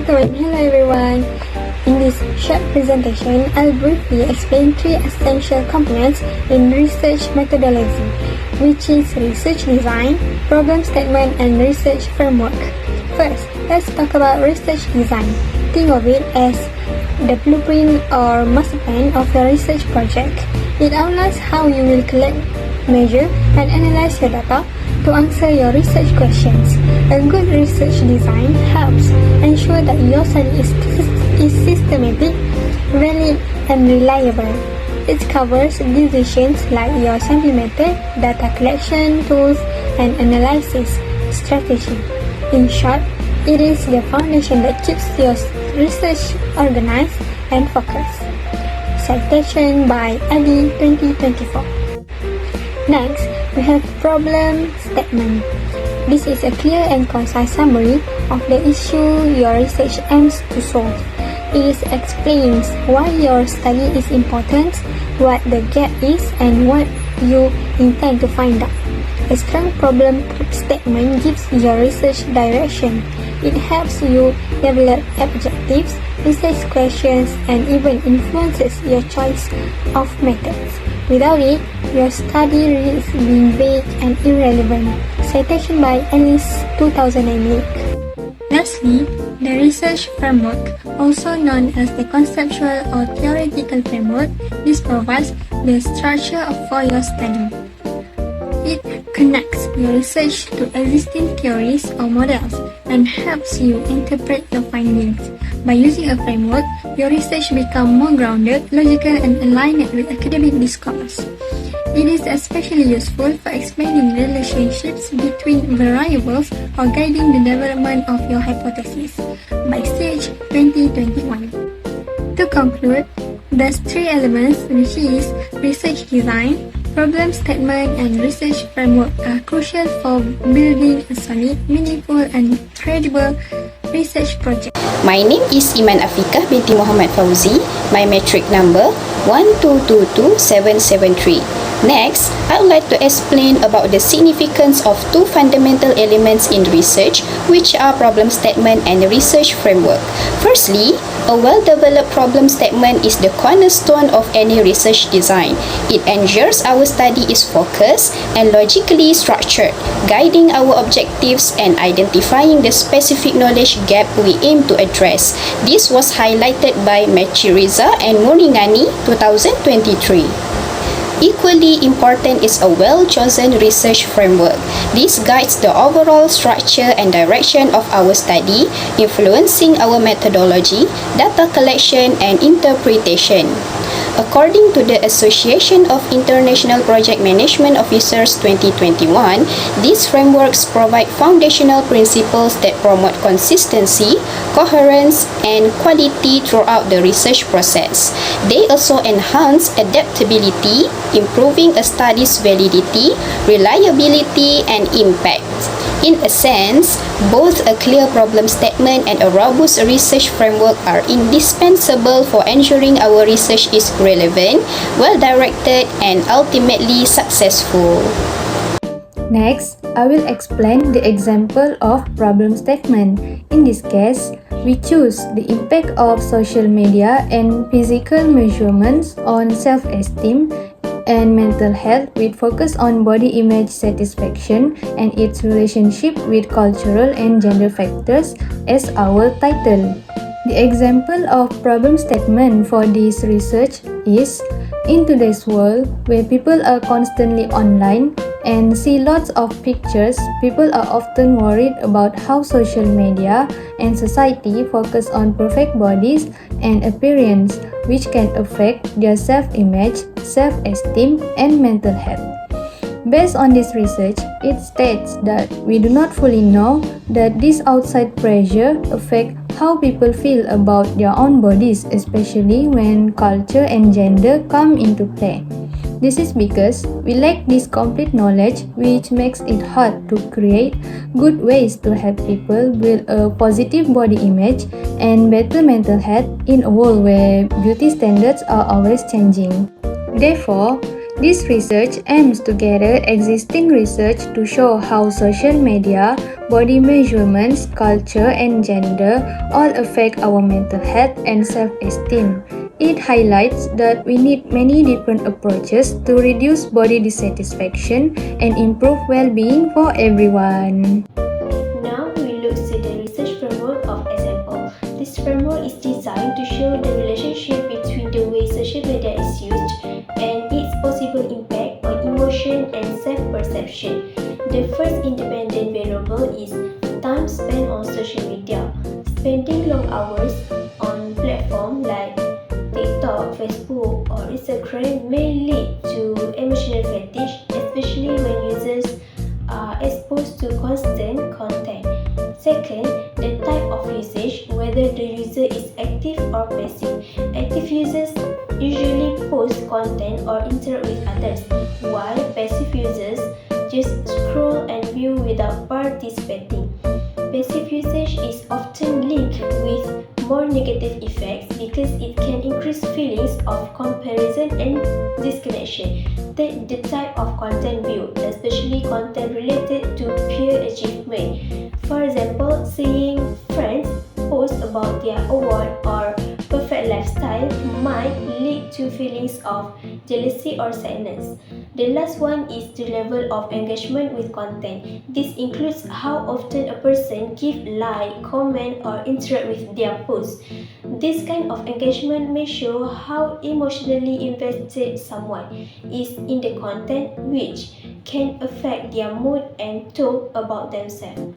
Welcome and hello everyone. In this short presentation, I'll briefly explain three essential components in research methodology, which is research design, problem statement, and research framework. First, let's talk about research design. Think of it as the blueprint or master plan of your research project. It outlines how you will collect, measure, and analyze your data to answer your research questions. A good research design helps ensure that your study is systematic, valid, and reliable. It covers decisions like your sample method, data collection tools, and analysis strategy. In short, it is the foundation that keeps your research organized and focused. Citation by KDE3 Next, we have problem statement. This is a clear and concise summary of the issue your research aims to solve. It explains why your study is important, what the gap is, and what you intend to find out. A strong problem statement gives your research direction. It helps you develop objectives, research questions, and even influences your choice of methods. Without it, your study risks being vague and irrelevant. Citation by Alice 2008. Lastly, the research framework, also known as the conceptual or theoretical framework, this provides the structure for your study. It connects your research to existing theories or models and helps you interpret your findings. By using a framework, your research becomes more grounded, logical, and aligned with academic discourse. It is especially useful for explaining relationships between variables or guiding the development of your hypothesis. By Stage 2021. To conclude, there's three elements, which is research design, problem statement, and research framework are crucial for building a solid, meaningful, and credible research project. My name is Iman Afikah binti Muhammad Fauzi. My metric number 1222773. Next, I would like to explain about the significance of two fundamental elements in research, which are problem statement and research framework. Firstly, a well-developed problem statement is the cornerstone of any research design. It ensures our study is focused and logically structured, guiding our objectives and identifying the specific knowledge gap we aim to address. This was highlighted by Mechiriza and Muringani 2023. Equally important is a well-chosen research framework. This guides the overall structure and direction of our study, influencing our methodology, data collection, and interpretation. According to the Association of International Project Management Officers 2021, these frameworks provide foundational principles that promote consistency, coherence, and quality throughout the research process. They also enhance adaptability, improving a study's validity, reliability, and impact. In a sense, both a clear problem statement and a robust research framework are indispensable for ensuring our research is relevant, well-directed, and ultimately successful. Next, I will explain the example of problem statement. In this case, we choose the impact of social media and physical measurements on self-esteem and mental health with focus on body image satisfaction and its relationship with cultural and gender factors as our title. The example of problem statement for this research is, in today's world where people are constantly online and see lots of pictures, people are often worried about how social media and society focus on perfect bodies and appearance, which can affect their self-image, self-esteem, and mental health. Based on this research, it states that we do not fully know that this outside pressure affects how people feel about their own bodies, especially when culture and gender come into play. This is because we lack this complete knowledge, which makes it hard to create good ways to help people build a positive body image and better mental health in a world where beauty standards are always changing. Therefore, This research aims to gather existing research to show how social media, body measurements, culture, and gender all affect our mental health and self-esteem. It highlights that we need many different approaches to reduce body dissatisfaction and improve well-being for everyone. Now we look at the research framework of example. This framework is designed to show the relationship between the way social media is used and its possible impact on emotion and self-perception. The first independent variable is time spent on social media. Spending long hours on platforms like TikTok, Facebook, or Instagram may lead to emotional fatigue, especially when users are exposed to constant content. Second, the type of usage, whether the user is active or passive. Active users usually post content or interact with others, while passive users just scroll and view without participating. Passive usage is often linked with more negative effects because it can increase feelings of comparison and disconnection. The type of content viewed, especially content related to peer achievement. For example, seeing friends post about their award or perfect lifestyle might lead to feelings of jealousy or sadness. The last one is the level of engagement with content. This includes how often a person gives like, comment, or interact with their posts. This kind of engagement may show how emotionally invested someone is in the content, which can affect their mood and talk about themselves.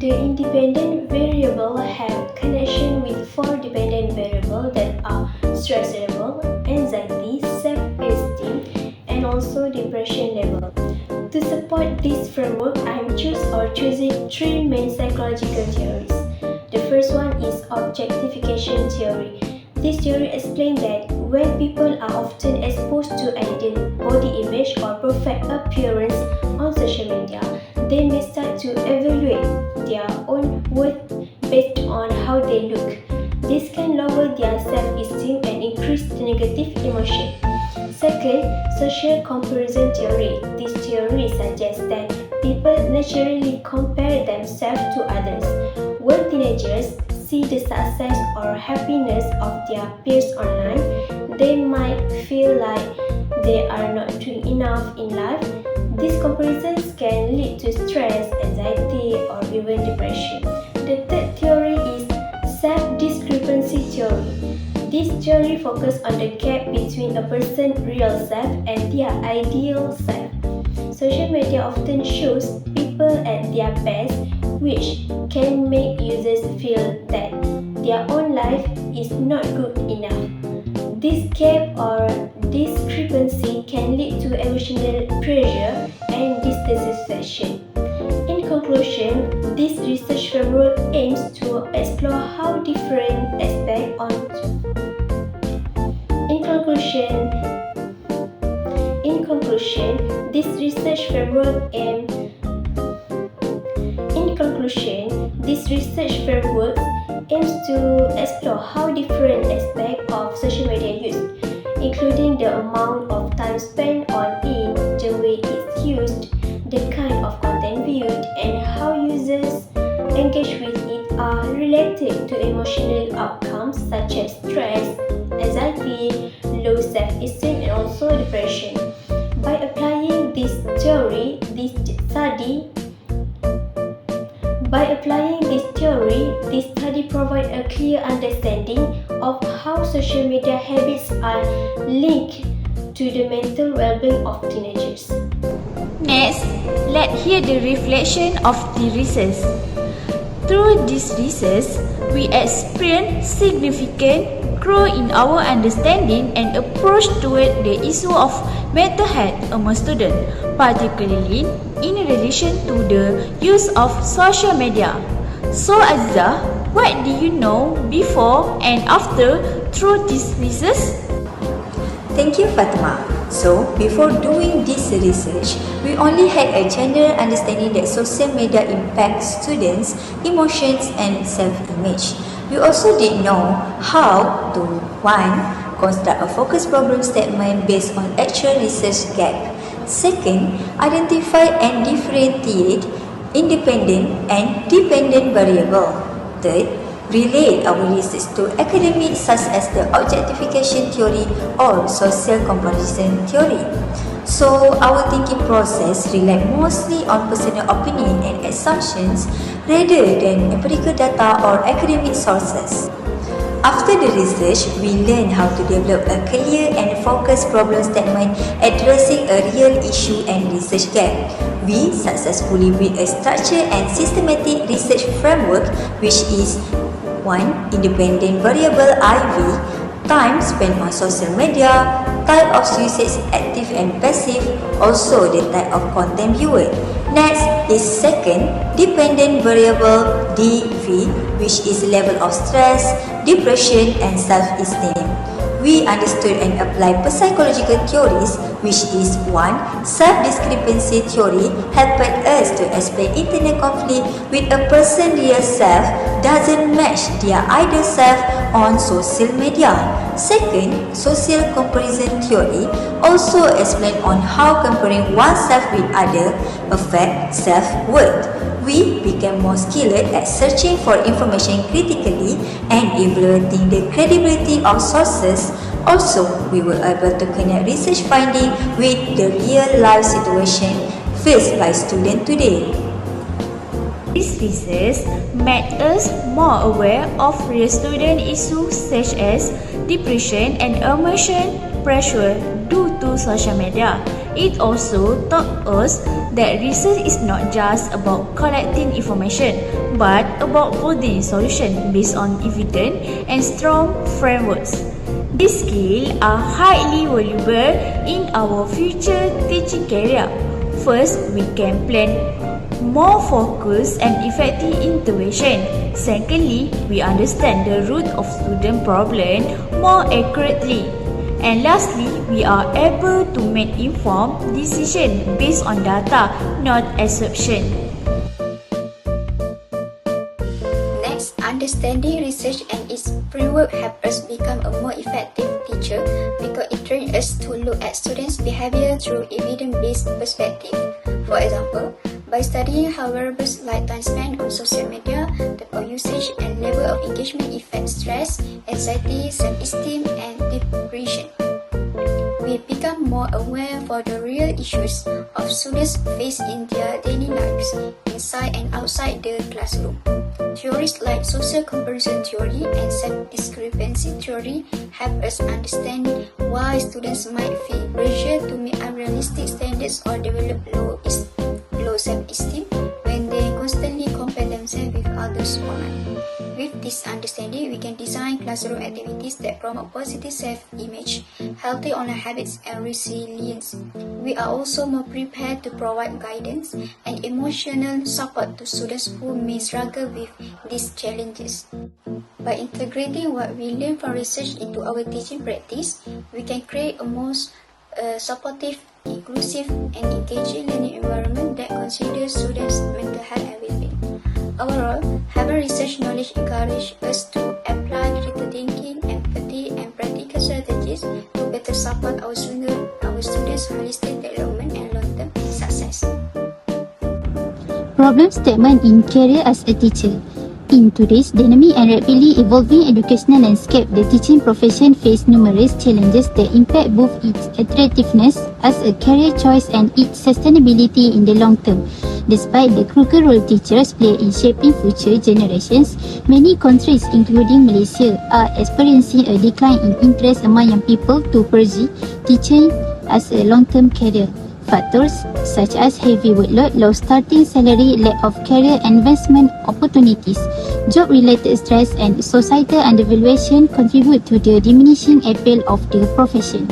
The independent variable have connection with four dependent variables that are stress level, anxiety, self-esteem, and also depression level. To support this framework, I am choosing three main psychological theories. The first one is objectification theory. This theory explains that when people are often exposed to ideal body image or perfect appearance on social media, they may start to evaluate their own worth based on how they look. This can lower their self-esteem and increase the negative emotion. Second, social comparison theory. This theory suggests that people naturally compare themselves to others. When teenagers see the success or happiness of their peers online, they might feel like they are not doing enough in life. These comparisons can lead to stress, anxiety, or even depression. The third theory is self-discrepancy theory. This theory focuses on the gap between a person's real self and their ideal self. Social media often shows people at their best, which can make users feel that their own life is not good enough. This gap or discrepancy can lead to emotional pressure and dissatisfaction. In conclusion, this research framework aims to explore how different aspects this research framework aims to explore how different aspects of social media use, including the amount of time spent on it, the way it's used, the kind of content viewed, and how users engage with it are related to emotional outcomes such as stress, anxiety, low self-esteem, and also depression. By applying this theory, this study provides a clear understanding of how social media habits are linked to the mental well-being of teenagers. Next, let's hear the reflection of the research. Through this research, we experience significant growth in our understanding and approach toward the issue of mental health among students, particularly in relation to the use of social media. So Aziza, what do you know before and after through this research? Thank you, Fatima. So, before doing this research, we only had a general understanding that social media impacts students' emotions and self-image. We also didn't know how to 1. construct a focus problem statement based on actual research gap. Second, identify and differentiate independent and dependent variable. Third, relate our research to academics such as the objectification theory or social comparison theory. So, our thinking process relies mostly on personal opinion and assumptions rather than empirical data or academic sources. After the research, we learn how to develop a clear and focused problem statement addressing a real issue and research gap. We successfully built a structured and systematic research framework which is 1. Independent variable IV, time spent on social media, type of usage active and passive, also the type of content viewed. Next is second, dependent variable DV, which is level of stress, depression and self-esteem. We understood and applied psychological theories, which is 1. Self-discrepancy theory helped us to explain internal conflict with a person's real self doesn't match their ideal self on social media. Second, social comparison theory also explain on how comparing oneself with others affect self-worth. We became more skilled at searching for information critically and evaluating the credibility of sources. Also, we were able to connect research findings with the real-life situation faced by students today. This research made us more aware of real student issues such as depression and emotion pressure due to social media. It also taught us that research is not just about collecting information, but about building solutions based on evidence and strong frameworks. These skills are highly valuable in our future teaching career. First, we can plan more focused and effective intervention. Secondly, we understand the root of student problem more accurately. And lastly, we are able to make informed decisions based on data, not assumption. Next, understanding research and its framework helps us become a more effective teacher because it trains us to look at students' behavior through evidence-based perspective. For example, by studying how variables like time spent on social media, type of usage, and level of engagement affect stress, anxiety, self-esteem, and depression. We become more aware for the real issues of students face in their daily lives, inside and outside the classroom. Theories like social comparison theory and self-discrepancy theory help us understand why students might feel pressure to meet unrealistic standards or develop low self-esteem when they constantly compare themselves with others online. With this understanding, we can design classroom activities that promote positive self-image, healthy online habits, and resilience. We are also more prepared to provide guidance and emotional support to students who may struggle with these challenges. By integrating what we learn from research into our teaching practice, we can create a more supportive, inclusive, and engaging learning environment that considers students' mental health and well-being. Overall, having research knowledge encourages us to apply critical thinking, empathy, and practical strategies to better support our students' holistic development and long-term success. Problem statement in career as a teacher. In today's dynamic and rapidly evolving educational landscape, the teaching profession faces numerous challenges that impact both its attractiveness as a career choice and its sustainability in the long term. Despite the crucial role teachers play in shaping future generations, many countries, including Malaysia, are experiencing a decline in interest among young people to pursue teaching as a long-term career. Factors such as heavy workload, low starting salary, lack of career advancement opportunities, job-related stress, and societal undervaluation contribute to the diminishing appeal of the profession.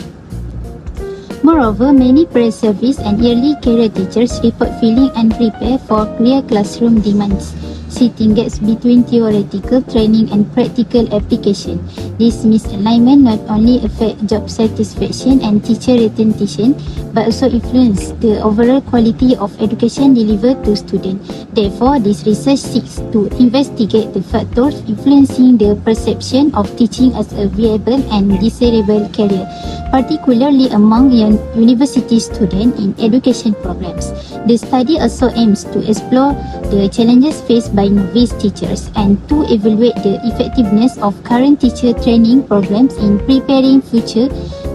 Moreover, many pre-service and early career teachers report feeling unprepared for clear classroom demands. citing gaps between theoretical training and practical application. This misalignment not only affects job satisfaction and teacher retention, but also influence the overall quality of education delivered to students. Therefore, this research seeks to investigate the factors influencing the perception of teaching as a viable and desirable career, particularly among young university students in education programs. The study also aims to explore the challenges faced by novice teachers and to evaluate the effectiveness of current teacher training programs in preparing future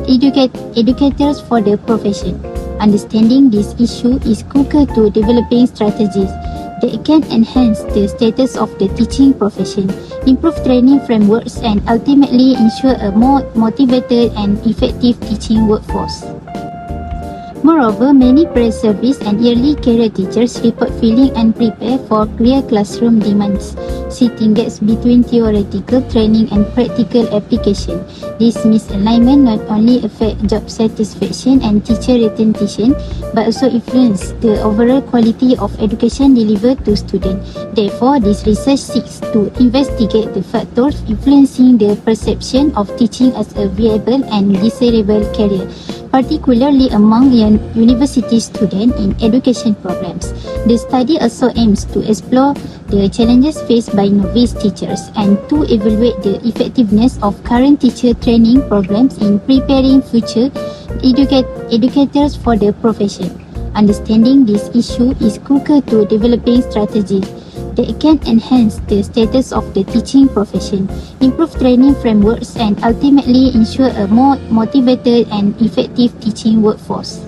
educators for the profession. Understanding this issue is crucial to developing strategies that can enhance the status of the teaching profession, improve training frameworks, and ultimately ensure a more motivated and effective teaching workforce. Moreover, many pre-service and early career teachers report feeling unprepared for career classroom demands, citing gaps between theoretical training and practical application. This misalignment not only affects job satisfaction and teacher retention, but also influence the overall quality of education delivered to students. Therefore, this research seeks to investigate the factors influencing the perception of teaching as a viable and desirable career, particularly among young university students in education programs. The study also aims to explore the challenges faced by novice teachers and to evaluate the effectiveness of current teacher training programs in preparing future educators for the profession. Understanding this issue is crucial to developing strategies that can enhance the status of the teaching profession, improve training frameworks, and ultimately ensure a more motivated and effective teaching workforce.